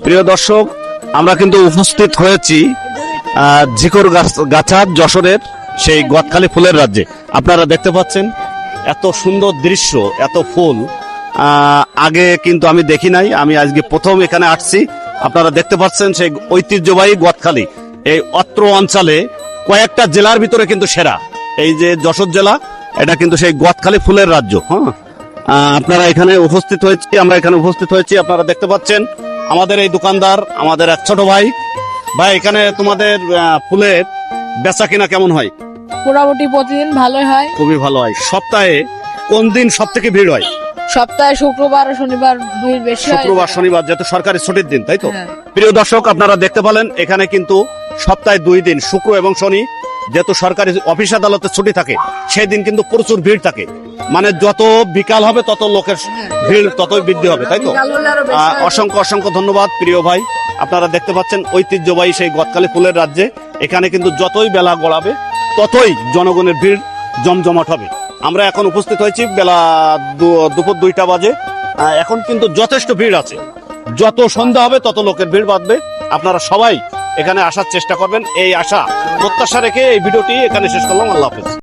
প্রিয় দর্শক, আমরা কিন্তু উপস্থিত হয়েছি ঝিকরগাছা যশোরের সেই গদখালি ফুলের রাজ্যে। আপনারা দেখতে পাচ্ছেন এত সুন্দর দৃশ্য, এত ফুল আগে কিন্তু আমি দেখি নাই। আমি আজকে প্রথম এখানে আসছি। আপনারা দেখতে পাচ্ছেন সেই ঐতিহ্যবাহী গদখালি, এই অত্র অঞ্চলে কয়েকটা জেলার ভিতরে কিন্তু সেরা। এই যে যশোর জেলা, এটা কিন্তু সেই গদখালি ফুলের রাজ্য। হ্যাঁ, আপনারা এখানে উপস্থিত হয়েছি, আমরা এখানে উপস্থিত হয়েছি। আপনারা দেখতে পাচ্ছেন আমাদের এই দোকানদার, আমাদের এক ছোট ভাই। ভাই, এখানে তোমাদের ফুলের বেচা কিনা কেমন হয়? মোটামুটি প্রতিদিন ভালোই হয়। খুবই ভালো হয়। সপ্তাহে কোন দিন সব থেকে ভিড় হয়? সপ্তাহে শুক্রবার ও শনিবার ভিড় বেশি হয়। শুক্রবার শনিবার, যেহেতু সরকারি ছুটির দিন, তাই তো? হ্যাঁ। প্রিয় দর্শক, আপনারা দেখতে পেলেন এখানে কিন্তু সপ্তাহে 2 দিন, শুক্র এবং শনি, যেহেতু সরকারি অফিস আদালতে ছুটি থাকে, সেই দিন কিন্তু প্রচুর ভিড় থাকে। মানে যত বিকাল হবে তত লোকের ভিড় ততই বৃদ্ধি হবে, তাই তো? বিকাল হলে আরো বেশি হয়। অসংখ্য অসংখ্য ধন্যবাদ প্রিয় ভাই। আপনারা দেখতে পাচ্ছেন ঐতিহ্যবাহী সেই গদখালি ফুলের রাজ্যে এখানে কিন্তু যতই বেলা গড়াবে ততই জনগণের ভিড় জমজমাট হবে। আমরা এখন উপস্থিত হয়েছি বেলা দুপুর 2টা বাজে। এখন কিন্তু যথেষ্ট ভিড় আছে। যত সন্ধ্যা হবে তত লোকের ভিড় বাড়বে। আপনারা সবাই এখানে আসার চেষ্টা করবেন, এই আশা প্রত্যাশা রেখে এই ভিডিওটি এখানে শেষ করলাম। আল্লাহ হাফেজ।